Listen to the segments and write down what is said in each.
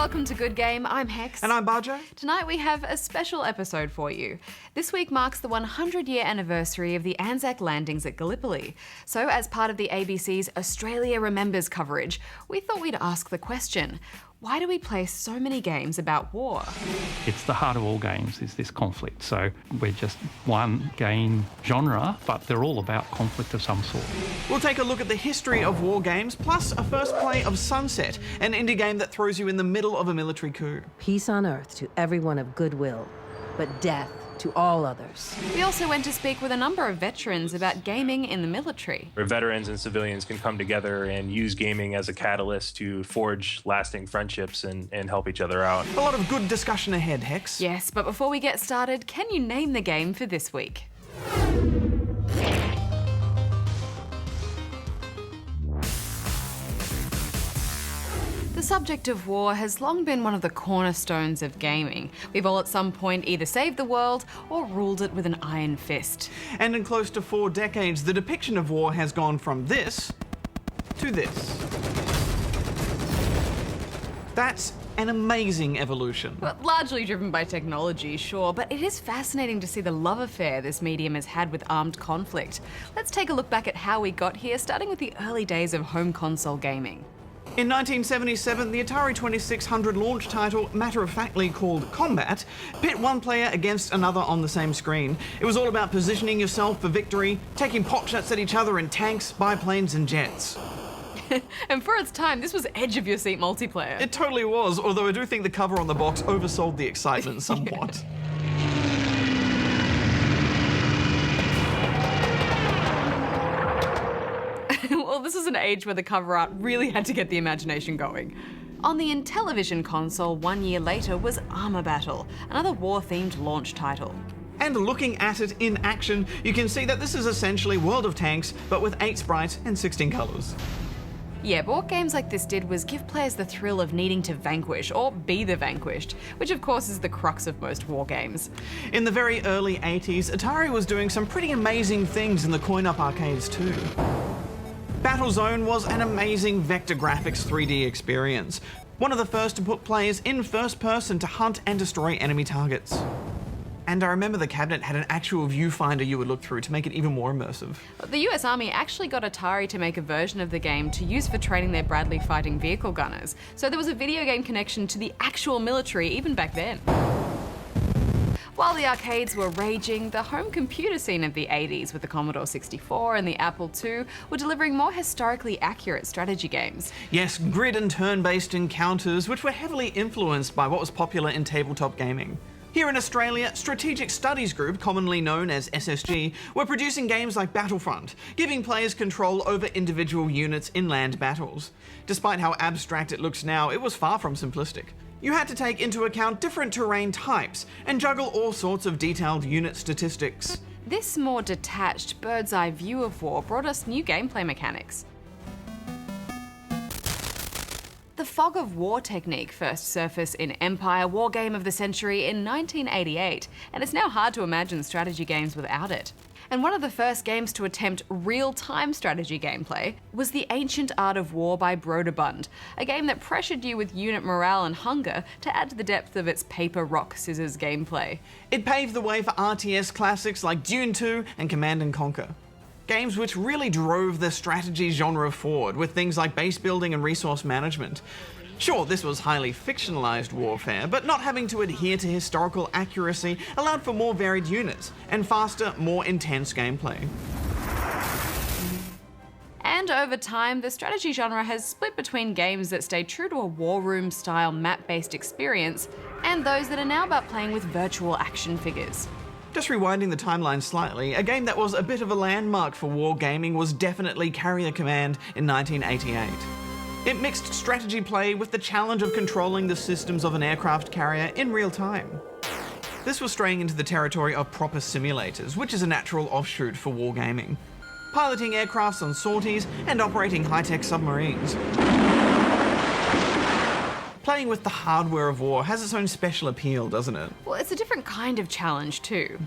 welcome to Good Game. I'm Hex. And I'm Bajo. Tonight we have a special episode for you. This week marks the 100-year anniversary of the ANZAC landings at Gallipoli. So as part of the ABC's Australia Remembers coverage, we thought we'd ask the question, why do we play so many games about war? It's the heart of all games, is this conflict. So we're just one game genre, but they're all about conflict of some sort. We'll take a look at the history of war games, plus a first play of Sunset, an indie game that throws you in the middle of a military coup. Peace on earth to everyone of goodwill, but death to all others. We also went to speak with a number of veterans about gaming in the military. Where veterans and civilians can come together and use gaming as a catalyst to forge lasting friendships and help each other out. A lot of good discussion ahead, Hex. Yes, but before we get started, can you name the game for this week? The subject of war has long been one of the cornerstones of gaming. We've all at some point either saved the world or ruled it with an iron fist. And in close to 4 decades, the depiction of war has gone from this to this. That's an amazing evolution. Well, largely driven by technology, sure, but it is fascinating to see the love affair this medium has had with armed conflict. Let's take a look back at how we got here, starting with the early days of home console gaming. In 1977, the Atari 2600 launch title, matter-of-factly called Combat, pit one player against another on the same screen. It was all about positioning yourself for victory, taking potshots at each other in tanks, biplanes and jets. And for its time, this was edge-of-your-seat multiplayer. It totally was, although I do think the cover on the box oversold the excitement somewhat. Well, this was an age where the cover art really had to get the imagination going. On the Intellivision console 1 year later was Armour Battle, another war-themed launch title. And looking at it in action, you can see that this is essentially World of Tanks, but with 8 sprites and 16 colours. Yeah, but what games like this did was give players the thrill of needing to vanquish, or be the vanquished, which of course is the crux of most war games. In the very early 80s, Atari was doing some pretty amazing things in the coin-op arcades too. Battlezone was an amazing vector graphics 3D experience, one of the first to put players in first person to hunt and destroy enemy targets. And I remember the cabinet had an actual viewfinder you would look through to make it even more immersive. The US Army actually got Atari to make a version of the game to use for training their Bradley fighting vehicle gunners, so there was a video game connection to the actual military even back then. While the arcades were raging, the home computer scene of the 80s with the Commodore 64 and the Apple II were delivering more historically accurate strategy games. Yes, grid and turn-based encounters, which were heavily influenced by what was popular in tabletop gaming. Here in Australia, Strategic Studies Group, commonly known as SSG, were producing games like Battlefront, giving players control over individual units in land battles. Despite how abstract it looks now, it was far from simplistic. You had to take into account different terrain types and juggle all sorts of detailed unit statistics. This more detached, bird's-eye view of war brought us new gameplay mechanics. The fog of war technique first surfaced in Empire War Game of the Century in 1988, and it's now hard to imagine strategy games without it. And one of the first games to attempt real-time strategy gameplay was The Ancient Art of War by Broderbund, a game that pressured you with unit morale and hunger to add to the depth of its paper, rock, scissors gameplay. It paved the way for RTS classics like Dune 2 and Command & Conquer. Games which really drove the strategy genre forward with things like base building and resource management. Sure, this was highly fictionalized warfare, but not having to adhere to historical accuracy allowed for more varied units and faster, more intense gameplay. And over time, the strategy genre has split between games that stay true to a war room-style map-based experience and those that are now about playing with virtual action figures. Just rewinding the timeline slightly, a game that was a bit of a landmark for war gaming was definitely Carrier Command in 1988. It mixed strategy play with the challenge of controlling the systems of an aircraft carrier in real time. This was straying into the territory of proper simulators, which is a natural offshoot for wargaming. Piloting aircrafts on sorties and operating high-tech submarines. Playing with the hardware of war has its own special appeal, doesn't it? Well, it's a different kind of challenge too.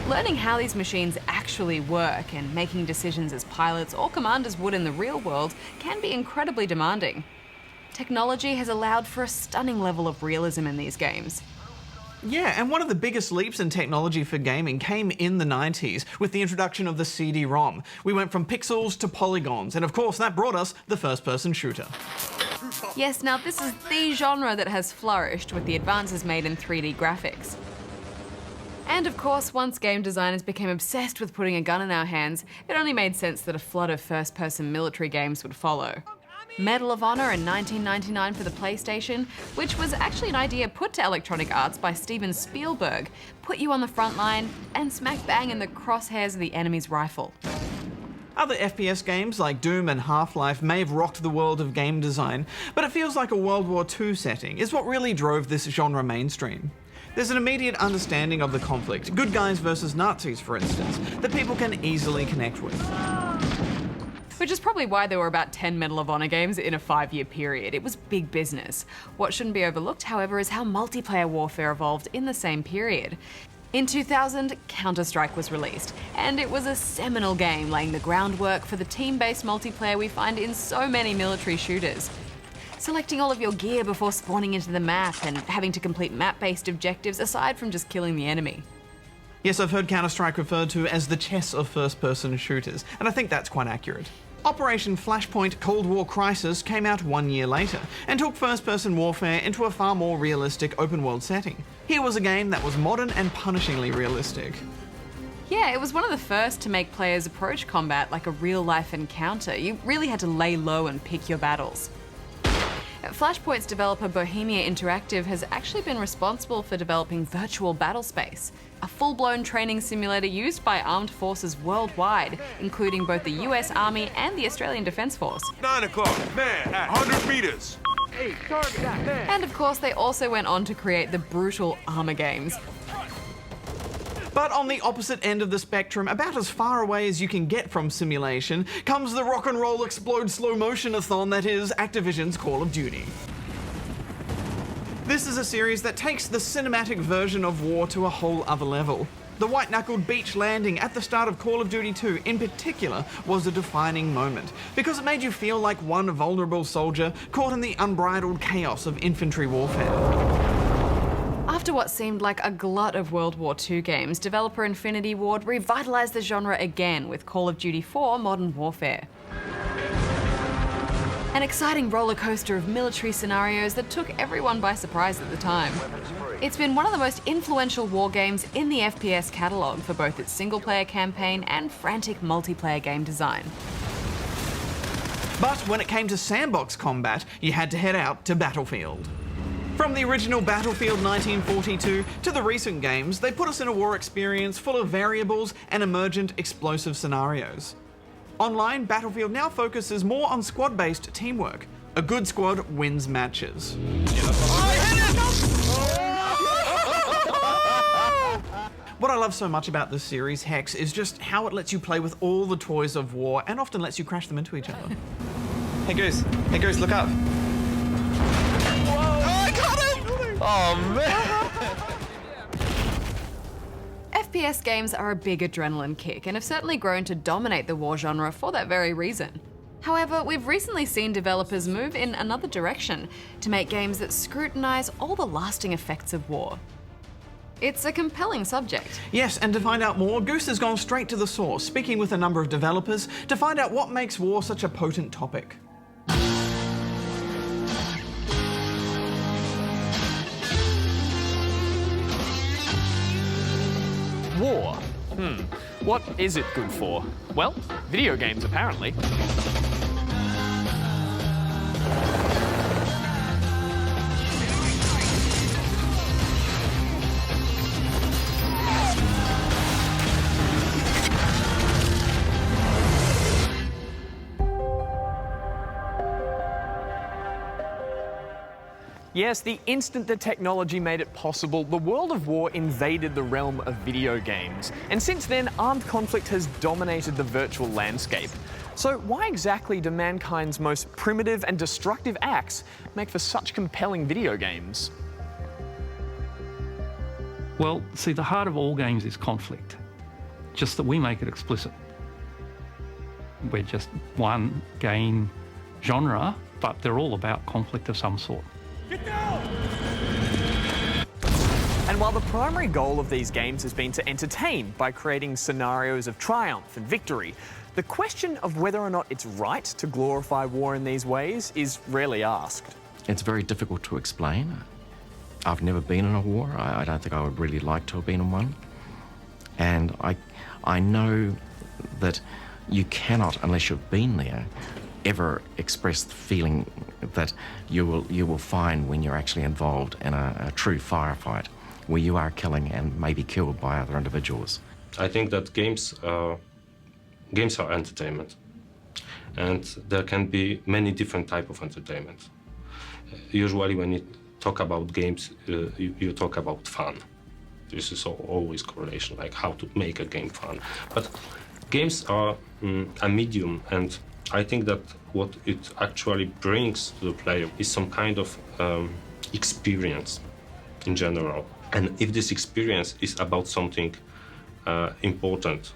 Learning how these machines actually work and making decisions as pilots or commanders would in the real world can be incredibly demanding. Technology has allowed for a stunning level of realism in these games. Yeah, and one of the biggest leaps in technology for gaming came in the 90s with the introduction of the CD-ROM. We went from pixels to polygons, and of course that brought us the first-person shooter. Yes, now this is the genre that has flourished with the advances made in 3D graphics. And of course, once game designers became obsessed with putting a gun in our hands, it only made sense that a flood of first-person military games would follow. Medal of Honor in 1999 for the PlayStation, which was actually an idea put to Electronic Arts by Steven Spielberg, put you on the front line and smack bang in the crosshairs of the enemy's rifle. Other FPS games like Doom and Half-Life may have rocked the world of game design, but it feels like a World War II setting is what really drove this genre mainstream. There's an immediate understanding of the conflict, good guys versus Nazis for instance, that people can easily connect with. Which is probably why there were about 10 Medal of Honor games in a 5-year period. It was big business. What shouldn't be overlooked, however, is how multiplayer warfare evolved in the same period. In 2000, Counter-Strike was released, and it was a seminal game laying the groundwork for the team-based multiplayer we find in so many military shooters. Selecting all of your gear before spawning into the map and having to complete map-based objectives aside from just killing the enemy. Yes, I've heard Counter-Strike referred to as the chess of first-person shooters, and I think that's quite accurate. Operation Flashpoint Cold War Crisis came out 1 year later and took first-person warfare into a far more realistic open-world setting. Here was a game that was modern and punishingly realistic. Yeah, it was one of the first to make players approach combat like a real-life encounter. You really had to lay low and pick your battles. Flashpoint's developer Bohemia Interactive has actually been responsible for developing Virtual Battlespace, a full-blown training simulator used by armed forces worldwide, including both the US Army and the Australian Defence Force. 9 o'clock, man, at 100 meters. And of course, they also went on to create the brutal Armour games. But on the opposite end of the spectrum, about as far away as you can get from simulation, comes the rock and roll explode slow motion-a-thon that is Activision's Call of Duty. This is a series that takes the cinematic version of war to a whole other level. The white-knuckled beach landing at the start of Call of Duty 2 in particular was a defining moment, because it made you feel like one vulnerable soldier caught in the unbridled chaos of infantry warfare. After what seemed like a glut of World War II games, developer Infinity Ward revitalized the genre again with Call of Duty 4 Modern Warfare. An exciting roller coaster of military scenarios that took everyone by surprise at the time. It's been one of the most influential war games in the FPS catalogue for both its single-player campaign and frantic multiplayer game design. But when it came to sandbox combat, you had to head out to Battlefield. From the original Battlefield 1942 to the recent games, they put us in a war experience full of variables and emergent explosive scenarios. Online, Battlefield now focuses more on squad-based teamwork. A good squad wins matches. What I love so much about this series, Hex, is just how it lets you play with all the toys of war and often lets you crash them into each other. Hey Goose, look up. Oh man! FPS games are a big adrenaline kick and have certainly grown to dominate the war genre for that very reason. However, we've recently seen developers move in another direction to make games that scrutinize all the lasting effects of war. It's a compelling subject. Yes, and to find out more, Goose has gone straight to the source, speaking with a number of developers to find out what makes war such a potent topic. War. What is it good for? Well, video games apparently. Yes, the instant that technology made it possible, the world of war invaded the realm of video games. And since then, armed conflict has dominated the virtual landscape. So why exactly do mankind's most primitive and destructive acts make for such compelling video games? Well, see, the heart of all games is conflict, just that we make it explicit. We're just one game genre but they're all about conflict of some sort. And while the primary goal of these games has been to entertain by creating scenarios of triumph and victory, the question of whether or not it's right to glorify war in these ways is rarely asked. It's very difficult to explain. I've never been in a war. I don't think I would really like to have been in one. And I know that you cannot, unless you've been there, ever express the feeling that you will find when you're actually involved in a true firefight, where you are killing and may be killed by other individuals. I think that games are entertainment, and there can be many different types of entertainment. Usually when you talk about games, you talk about fun. This is always correlation, like how to make a game fun. But games are a medium, and I think that what it actually brings to the player is some kind of experience in general. And if this experience is about something important,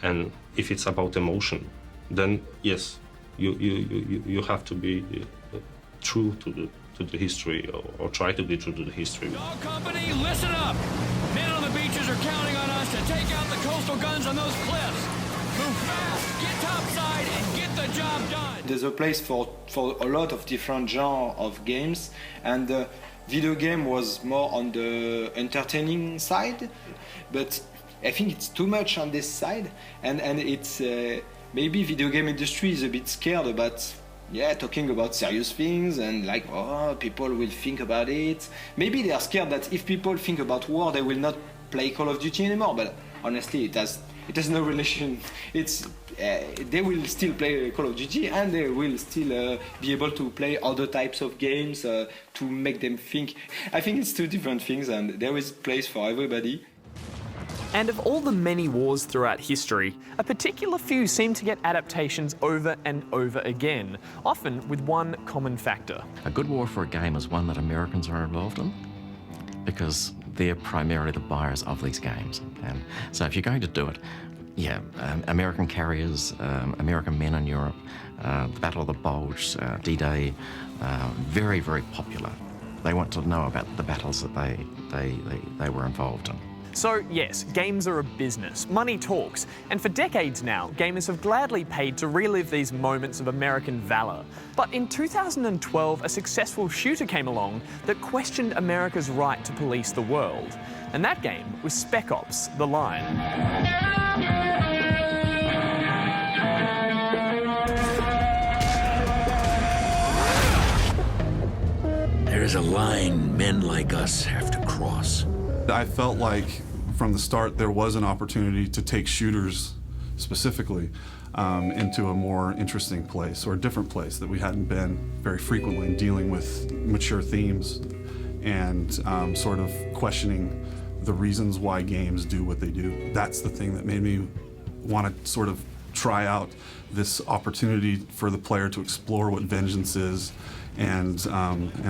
and if it's about emotion, then yes, you have to be true to the history, or try to be true to the history. Dog company, listen up! Men on the beaches are counting on us to take out the coastal guns on those cliffs. Move fast, get topside, and get the job done. There's a place for a lot of different genres of games, and video game was more on the entertaining side, but I think it's too much on this side, and it's maybe video game industry is a bit scared about talking about serious things, and like, oh, people will think about it. Maybe they are scared that if people think about war, they will not play Call of Duty anymore, but honestly it has no relation. It's they will still play Call of Duty, and they will still be able to play other types of games to make them think. I think it's two different things, and there is place for everybody. And of all the many wars throughout history, a particular few seem to get adaptations over and over again, often with one common factor. A good war for a game is one that Americans are involved in, because they're primarily the buyers of these games. And so if you're going to do it, American carriers, American men in Europe, the Battle of the Bulge, D-Day, very, very popular. They want to know about the battles that they were involved in. So yes, games are a business, money talks, and for decades now, gamers have gladly paid to relive these moments of American valor. But in 2012, a successful shooter came along that questioned America's right to police the world. And that game was Spec Ops: The Line. There is a line men like us have to cross. I felt like from the start there was an opportunity to take shooters specifically into a more interesting place, or a different place that we hadn't been very frequently, in dealing with mature themes and sort of questioning the reasons why games do what they do. That's the thing that made me want to sort of try out this opportunity for the player to explore what vengeance is, and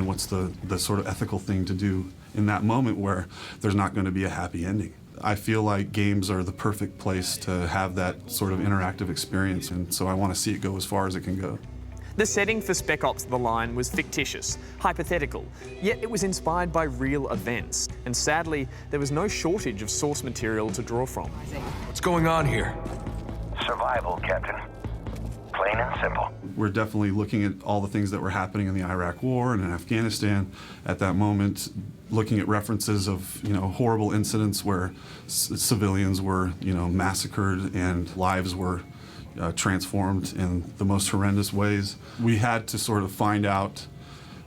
what's the sort of ethical thing to do in that moment where there's not going to be a happy ending. I feel like games are the perfect place to have that sort of interactive experience, and so I want to see it go as far as it can go. The setting for Spec Ops: The Line was fictitious, hypothetical, yet it was inspired by real events. And sadly, there was no shortage of source material to draw from. What's going on here? Survival, Captain. Plain and simple. We're definitely looking at all the things that were happening in the Iraq War and in Afghanistan at that moment, looking at references of, horrible incidents where civilians were, massacred and lives were transformed in the most horrendous ways. We had to sort of find out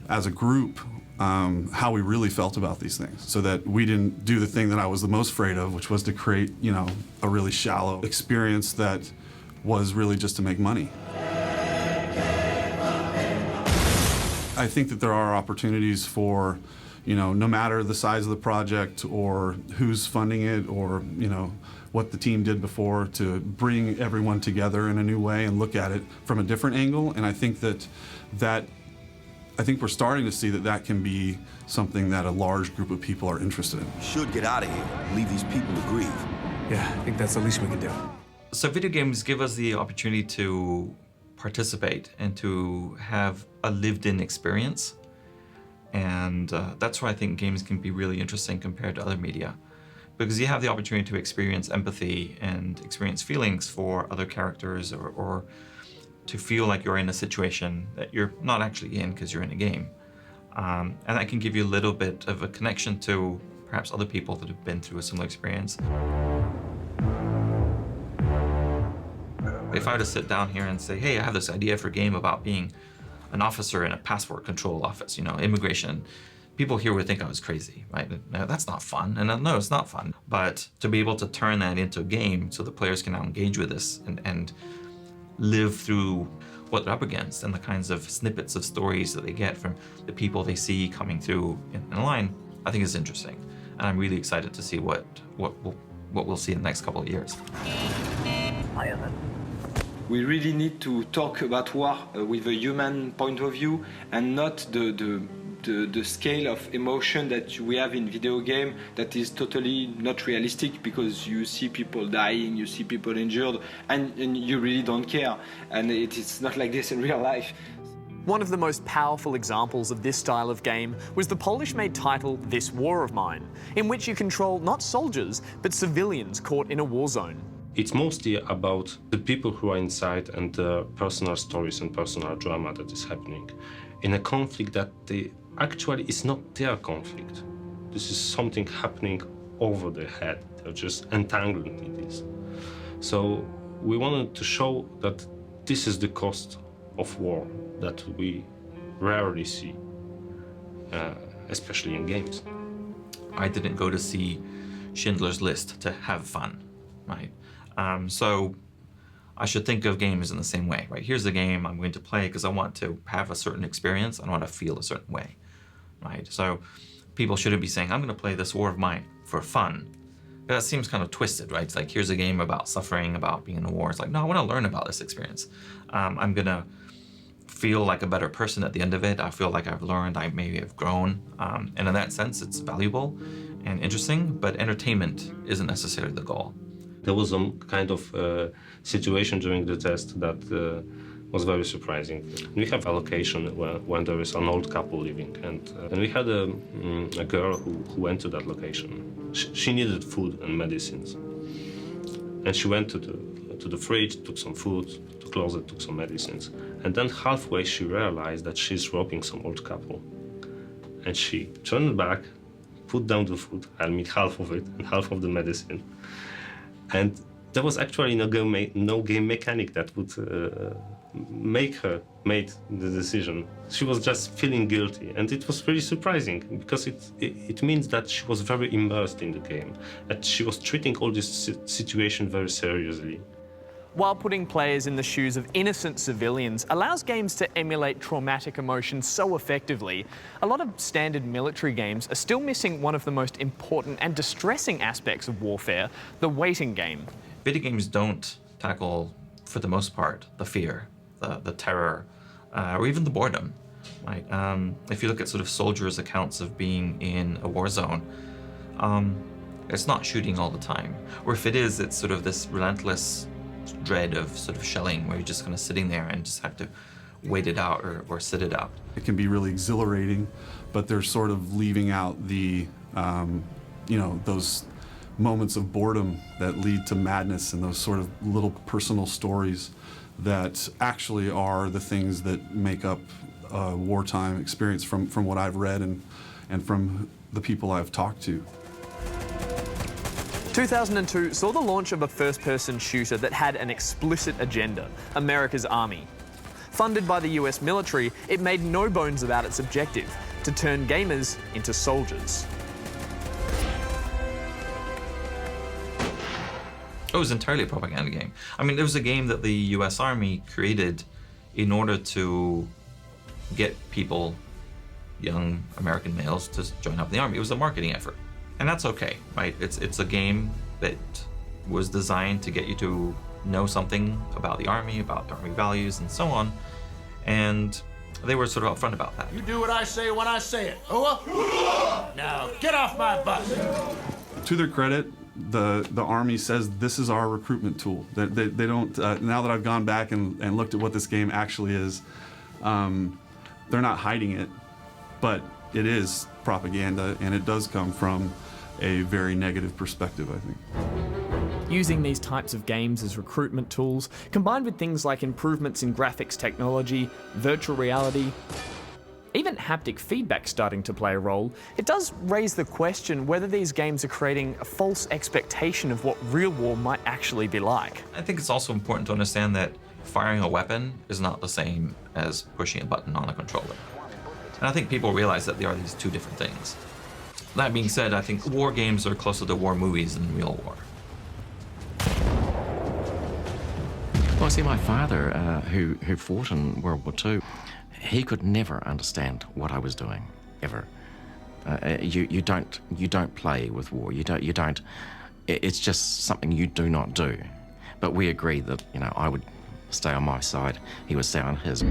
as a group how we really felt about these things, so that we didn't do the thing that I was the most afraid of, which was to create, a really shallow experience that was really just to make money. I think that there are opportunities for, no matter the size of the project or who's funding it, or, what the team did before, to bring everyone together in a new way and look at it from a different angle. And I think I think we're starting to see that can be something that a large group of people are interested in. Should get out of here, leave these people to grieve. Yeah, I think that's the least we can do. So video games give us the opportunity to participate and to have a lived-in experience. And that's why I think games can be really interesting compared to other media, because you have the opportunity to experience empathy and experience feelings for other characters, or to feel like you're in a situation that you're not actually in because you're in a game. And that can give you a little bit of a connection to perhaps other people that have been through a similar experience. If I were to sit down here and say, hey, I have this idea for a game about being an officer in a passport control office, you know, immigration, people here would think I was crazy, right? No, that's not fun. And no, it's not fun. But to be able to turn that into a game so the players can now engage with this and live through what they're up against and the kinds of snippets of stories that they get from the people they see coming through in a line, I think is interesting. And I'm really excited to see what we'll see in the next couple of years. We really need to talk about war with a human point of view and not the scale of emotion that we have in video game that is totally not realistic, because you see people dying, you see people injured, and you really don't care. And it's not like this in real life. One of the most powerful examples of this style of game was the Polish-made title This War of Mine, in which you control not soldiers, but civilians caught in a war zone. It's mostly about the people who are inside and the personal stories and personal drama that is happening in a conflict that actually is not their conflict. This is something happening over their head. They're just entangled in this. So we wanted to show that this is the cost of war that we rarely see, especially in games. I didn't go to see Schindler's List to have fun, right? So I should think of games in the same way, right? Here's a game I'm going to play because I want to have a certain experience. I want to feel a certain way, right? So people shouldn't be saying, I'm going to play this War of Mine for fun. That seems kind of twisted, right? It's like, here's a game about suffering, about being in a war. It's like, no, I want to learn about this experience. I'm going to feel like a better person at the end of it. I feel like I've learned, I maybe have grown. And in that sense, it's valuable and interesting, but entertainment isn't necessarily the goal. There was some kind of situation during the test that was very surprising. We have a location when there is an old couple living, and we had a girl who went to that location. She needed food and medicines, and she went to the fridge, took some food, to the closet, took some medicines, and then halfway she realized that she's robbing some old couple, and she turned back, put down the food, I mean half of it and half of the medicine. And there was actually no game mechanic that would make her make the decision. She was just feeling guilty, and it was really surprising because it means that she was very immersed in the game, and she was treating all this situation very seriously. While putting players in the shoes of innocent civilians allows games to emulate traumatic emotions so effectively, a lot of standard military games are still missing one of the most important and distressing aspects of warfare, the waiting game. Video games don't tackle, for the most part, the fear, the terror, or even the boredom. Right? If you look at sort of soldiers' accounts of being in a war zone, it's not shooting all the time. Or if it is, it's sort of this relentless dread of sort of shelling where you're just kind of sitting there and just have to wait it out or sit it out. It can be really exhilarating, but they're sort of leaving out the, those moments of boredom that lead to madness, and those sort of little personal stories that actually are the things that make up a wartime experience from what I've read and from the people I've talked to. 2002 saw the launch of a first-person shooter that had an explicit agenda, America's Army. Funded by the US military, it made no bones about its objective, to turn gamers into soldiers. It was entirely a propaganda game. I mean, it was a game that the US Army created in order to get people, young American males, to join up in the Army. It was a marketing effort. And that's okay, right? It's a game that was designed to get you to know something about the Army, about the Army values, and so on. And they were sort of upfront about that. You do what I say when I say it. Now, get off my bus. To their credit, the Army says this is our recruitment tool. They don't, now that I've gone back and looked at what this game actually is, they're not hiding it, but it is propaganda, and it does come from a very negative perspective, I think. Using these types of games as recruitment tools, combined with things like improvements in graphics technology, virtual reality, even haptic feedback starting to play a role, it does raise the question whether these games are creating a false expectation of what real war might actually be like. I think it's also important to understand that firing a weapon is not the same as pushing a button on a controller. And I think people realize that there are these two different things. That being said, I think war games are closer to war movies than real war. Well, see, my father, who fought in World War II, he could never understand what I was doing, ever. You don't play with war. You don't. It's just something you do not do. But we agreed that, you know, I would stay on my side, he would stay on his.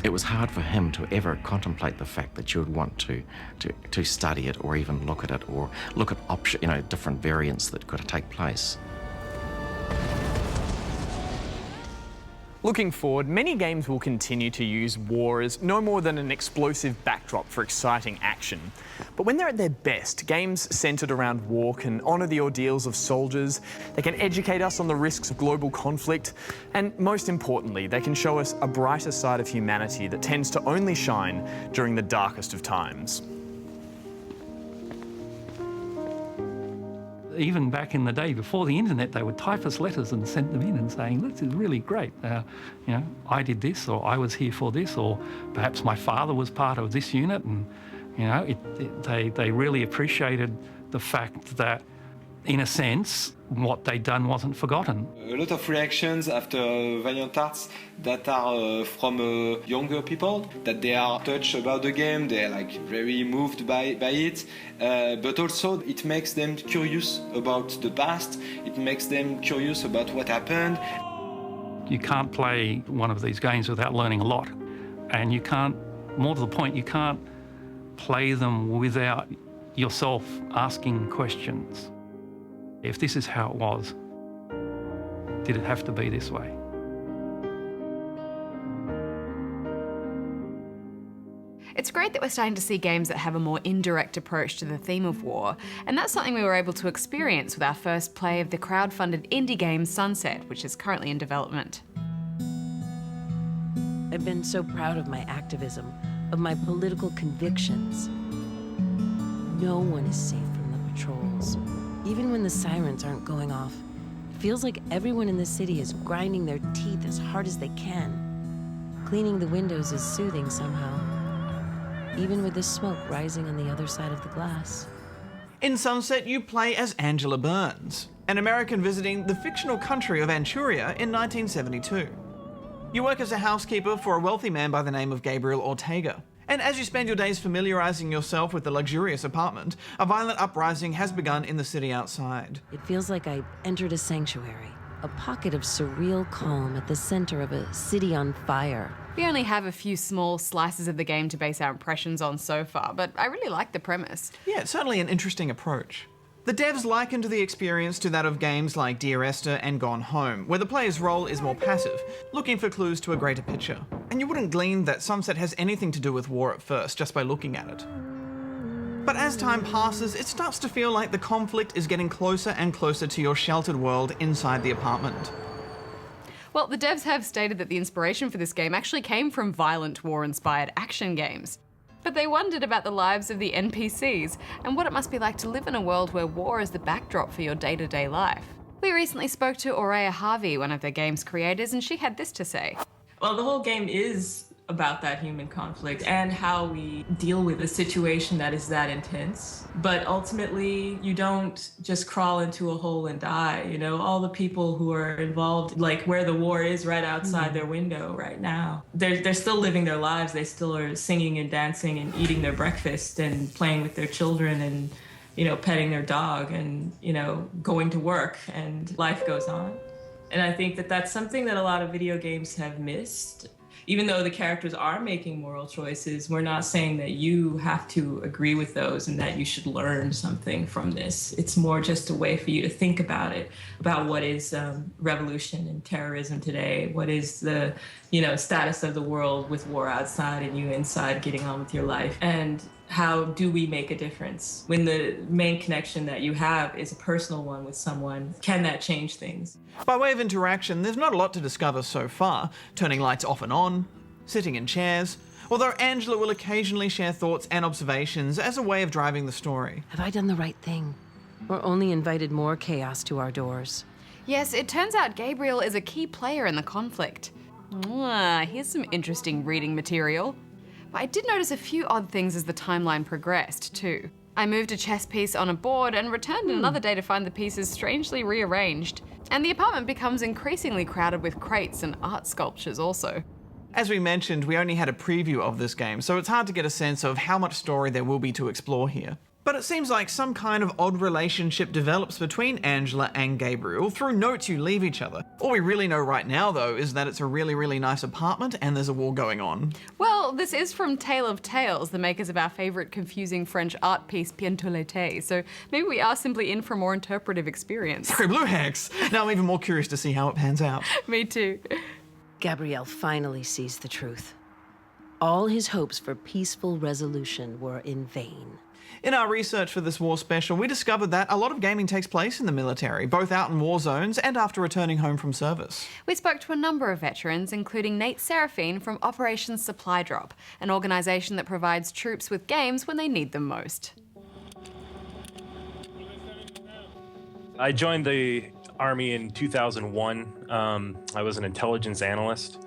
It was hard for him to ever contemplate the fact that you would want to study it, or even look at it, or look at different variants that could take place. Looking forward, many games will continue to use war as no more than an explosive backdrop for exciting action. But when they're at their best, games centred around war can honour the ordeals of soldiers, they can educate us on the risks of global conflict, and most importantly, they can show us a brighter side of humanity that tends to only shine during the darkest of times. Even back in the day before the internet, they would type us letters and send them in and saying, this is really great. You know, I did this, or I was here for this, or perhaps my father was part of this unit. And, you know, they really appreciated the fact that, in a sense, what they'd done wasn't forgotten. A lot of reactions after Valiant Arts that are from younger people, that they are touched about the game, they're like very moved by it, but also it makes them curious about the past, it makes them curious about what happened. You can't play one of these games without learning a lot, and you can't, more to the point, you can't play them without yourself asking questions. If this is how it was, did it have to be this way? It's great that we're starting to see games that have a more indirect approach to the theme of war, and that's something we were able to experience with our first play of the crowd-funded indie game Sunset, which is currently in development. I've been so proud of my activism, of my political convictions. No one is safe from the patrols. Even when the sirens aren't going off, it feels like everyone in the city is grinding their teeth as hard as they can. Cleaning the windows is soothing somehow, even with the smoke rising on the other side of the glass. In Sunset, you play as Angela Burns, an American visiting the fictional country of Manchuria in 1972. You work as a housekeeper for a wealthy man by the name of Gabriel Ortega. And as you spend your days familiarizing yourself with the luxurious apartment, a violent uprising has begun in the city outside. It feels like I entered a sanctuary, a pocket of surreal calm at the center of a city on fire. We only have a few small slices of the game to base our impressions on so far, but I really like the premise. Yeah, it's certainly an interesting approach. The devs likened the experience to that of games like Dear Esther and Gone Home, where the player's role is more passive, looking for clues to a greater picture. And you wouldn't glean that Sunset has anything to do with war at first, just by looking at it. But as time passes, it starts to feel like the conflict is getting closer and closer to your sheltered world inside the apartment. Well, the devs have stated that the inspiration for this game actually came from violent war-inspired action games. But they wondered about the lives of the NPCs and what it must be like to live in a world where war is the backdrop for your day-to-day life. We recently spoke to Aurea Harvey, one of the game's creators, and she had this to say. Well, the whole game is about that human conflict and how we deal with a situation that is that intense. But ultimately, you don't just crawl into a hole and die. You know, all the people who are involved, like where the war is right outside their window right now, they're still living their lives. They still are singing and dancing and eating their breakfast and playing with their children and, you know, petting their dog and, you know, going to work, and life goes on. And I think that that's something that a lot of video games have missed. even though the characters are making moral choices, we're not saying that you have to agree with those and that you should learn something from this. It's more just a way for you to think about it, about what is revolution and terrorism today, what is the status of the world with war outside and you inside getting on with your life, and how do we make a difference? When the main connection that you have is a personal one with someone, can that change things? By way of interaction, there's not a lot to discover so far. Turning lights off and on, sitting in chairs, although Angela will occasionally share thoughts and observations as a way of driving the story. Have I done the right thing? Or only invited more chaos to our doors? Yes, it turns out Gabriel is a key player in the conflict. Here's some interesting reading material. But I did notice a few odd things as the timeline progressed, too. I moved a chess piece on a board and returned another day to find the pieces strangely rearranged. And the apartment becomes increasingly crowded with crates and art sculptures also. As we mentioned, we only had a preview of this game, so it's hard to get a sense of how much story there will be to explore here. But it seems like some kind of odd relationship develops between Angela and Gabriel through notes you leave each other. All we really know right now, though, is that it's a really, really nice apartment and there's a war going on. Well, this is from Tale of Tales, the makers of our favourite confusing French art piece, Bientôt l'été, so maybe we are simply in for a more interpretive experience. Sorry, Blue Hex! Now I'm even more curious to see how it pans out. Me too. Gabriel finally sees the truth. All his hopes for peaceful resolution were in vain. In our research for this war special, we discovered that a lot of gaming takes place in the military, both out in war zones and after returning home from service. We spoke to a number of veterans, including Nate Seraphine from Operation Supply Drop, an organisation that provides troops with games when they need them most. I joined the Army in 2001. I was an intelligence analyst,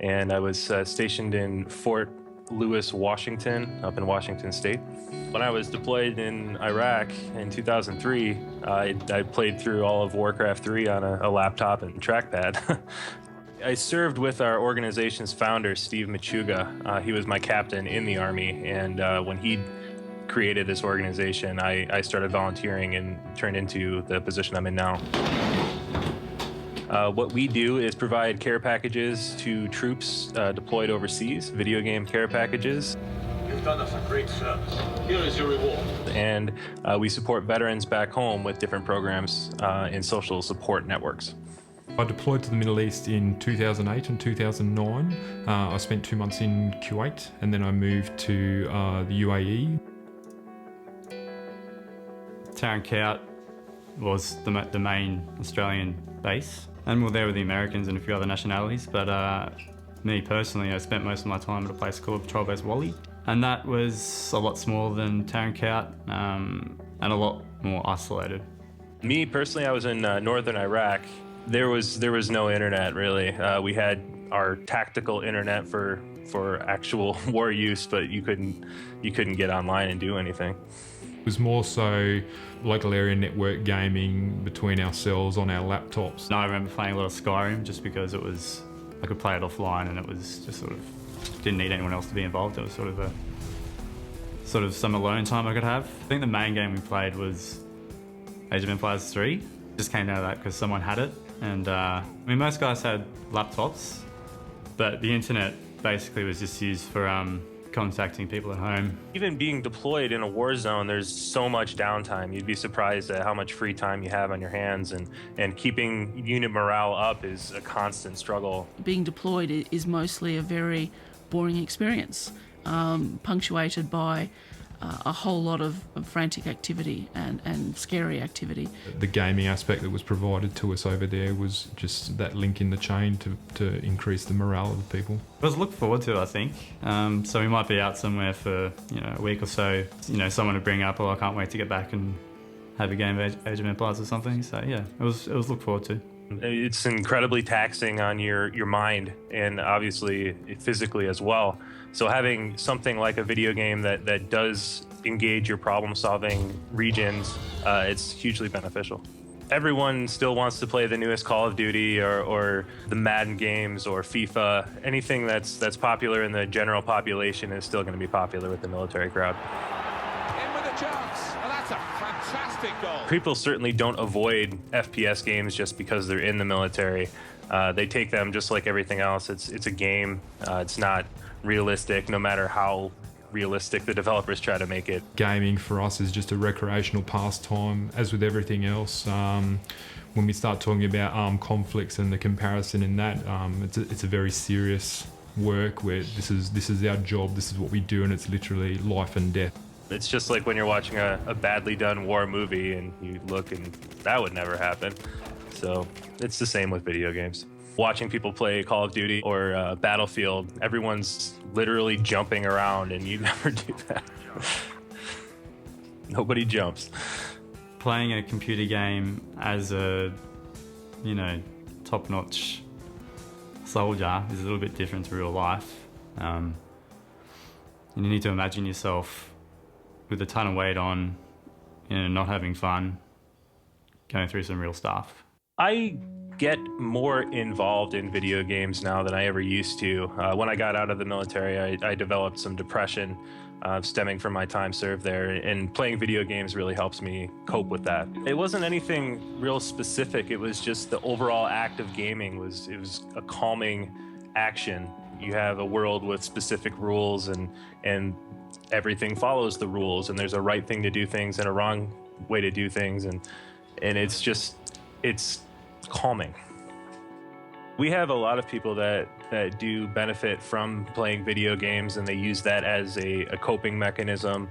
and I was stationed in Fort Lewis, Washington, up in Washington State. When I was deployed in Iraq in 2003, I played through all of Warcraft 3 on a laptop and trackpad. I served with our organization's founder, Steve Machuga. He was my captain in the Army, and when he created this organization, I started volunteering and turned into the position I'm in now. What we do is provide care packages to troops deployed overseas, video game care packages. You've done us a great service. Here is your reward. And we support veterans back home with different programs in social support networks. I deployed to the Middle East in 2008 and 2009. I spent 2 months in Kuwait, and then I moved to the UAE. Taron Kout was the main Australian base. And we were there with the Americans and a few other nationalities, but me personally, I spent most of my time at a place called Patrol Base Wally, and that was a lot smaller than Taron Kout and a lot more isolated. Me personally, I was in northern Iraq. There was no internet really. We had our tactical internet for actual war use, but you couldn't get online and do anything. It was more so local area network gaming between ourselves on our laptops. And I remember playing a lot of Skyrim just because I could play it offline and it was just sort of, didn't need anyone else to be involved. It was sort of some alone time I could have. I think the main game we played was Age of Empires 3. Just came out of that because someone had it. And most guys had laptops, but the internet basically was just used for contacting people at home. Even being deployed in a war zone, there's so much downtime. You'd be surprised at how much free time you have on your hands, and keeping unit morale up is a constant struggle. Being deployed is mostly a very boring experience, punctuated by a whole lot of frantic activity and scary activity. The gaming aspect that was provided to us over there was just that link in the chain to increase the morale of the people. It was look forward to, I think. So we might be out somewhere for a week or so. Someone would bring up, "Oh, I can't wait to get back and have a game of Age of Empires or something." So yeah, it was look forward to. It's incredibly taxing on your mind and obviously physically as well. So having something like a video game that does engage your problem-solving regions, it's hugely beneficial. Everyone still wants to play the newest Call of Duty or the Madden games or FIFA. Anything that's popular in the general population is still going to be popular with the military crowd. In with a chance, and that's a fantastic goal. People certainly don't avoid FPS games just because they're in the military. They take them just like everything else. It's a game. It's not realistic, no matter how realistic the developers try to make it. Gaming for us is just a recreational pastime, as with everything else. When we start talking about armed conflicts and the comparison in that, it's a very serious work where this is our job, this is what we do, and it's literally life and death. It's just like when you're watching a badly done war movie and you look and that would never happen. So it's the same with video games. Watching people play Call of Duty or Battlefield, everyone's literally jumping around and you never do that. Nobody jumps. Playing a computer game as a, top-notch soldier is a little bit different to real life. And you need to imagine yourself with a ton of weight on, not having fun, going through some real stuff. I get more involved in video games now than I ever used to. When I got out of the military, I developed some depression stemming from my time served there, and playing video games really helps me cope with that. It wasn't anything real specific. It was just the overall act of gaming was a calming action. You have a world with specific rules, and everything follows the rules, and there's a right thing to do things and a wrong way to do things, and it's calming. We have a lot of people that do benefit from playing video games, and they use that as a coping mechanism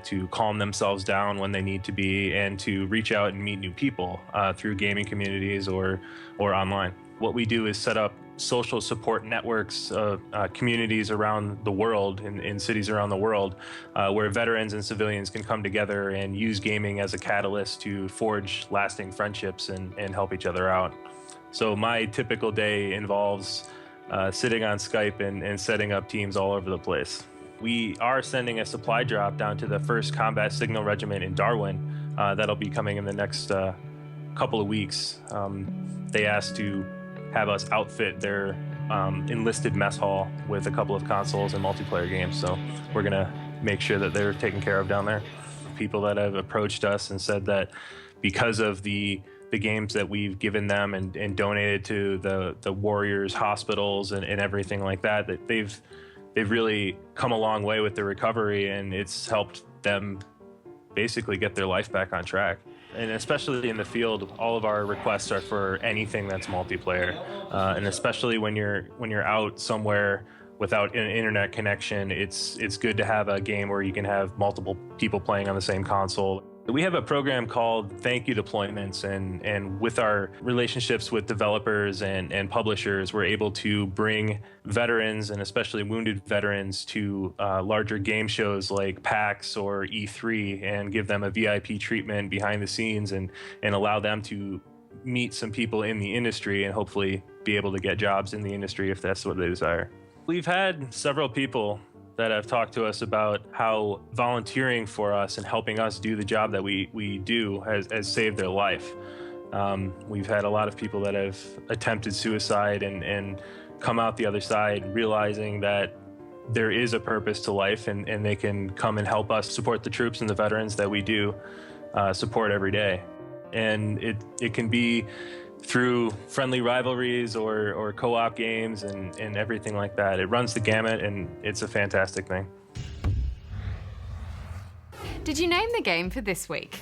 to calm themselves down when they need to be, and to reach out and meet new people through gaming communities or online. What we do is set up social support networks, communities around the world, in cities around the world, where veterans and civilians can come together and use gaming as a catalyst to forge lasting friendships and help each other out. So my typical day involves sitting on Skype and setting up teams all over the place. We are sending a supply drop down to the 1st Combat Signal Regiment in Darwin. That'll be coming in the next couple of weeks. They asked to have us outfit their enlisted mess hall with a couple of consoles and multiplayer games. So we're gonna make sure that they're taken care of down there. People that have approached us and said that because of the games that we've given them and donated to the warriors hospitals and everything like that, that they've really come a long way with their recovery, and it's helped them basically get their life back on track. And especially in the field, all of our requests are for anything that's multiplayer. And especially when you're out somewhere without an internet connection, it's good to have a game where you can have multiple people playing on the same console. We have a program called Thank You Deployments, and with our relationships with developers and publishers, we're able to bring veterans, and especially wounded veterans, to larger game shows like PAX or E3 and give them a VIP treatment behind the scenes and allow them to meet some people in the industry and hopefully be able to get jobs in the industry if that's what they desire. We've had several people that have talked to us about how volunteering for us and helping us do the job that we do has saved their life. We've had a lot of people that have attempted suicide and come out the other side realizing that there is a purpose to life, and they can come and help us support the troops and the veterans that we do support every day. And it can be through friendly rivalries or co-op games and everything like that. It runs the gamut, and it's a fantastic thing. Did you name the game for this week?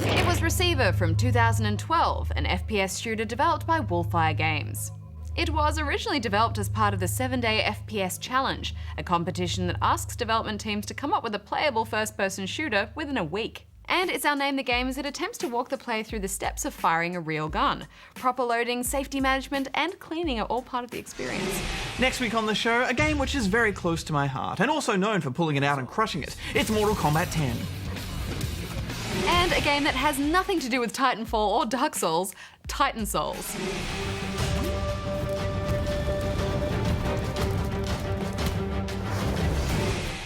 It was Receiver from 2012, an FPS shooter developed by Wolfire Games. It was originally developed as part of the 7-Day FPS Challenge, a competition that asks development teams to come up with a playable first-person shooter within a week. And it's our Name the Game as it attempts to walk the player through the steps of firing a real gun. Proper loading, safety management, and cleaning are all part of the experience. Next week on the show, a game which is very close to my heart, and also known for pulling it out and crushing it. It's Mortal Kombat 10. And a game that has nothing to do with Titanfall or Dark Souls, Titan Souls.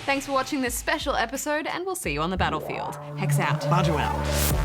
Thanks for watching this special episode, and we'll see you on the battlefield. Hex out. Bajo out.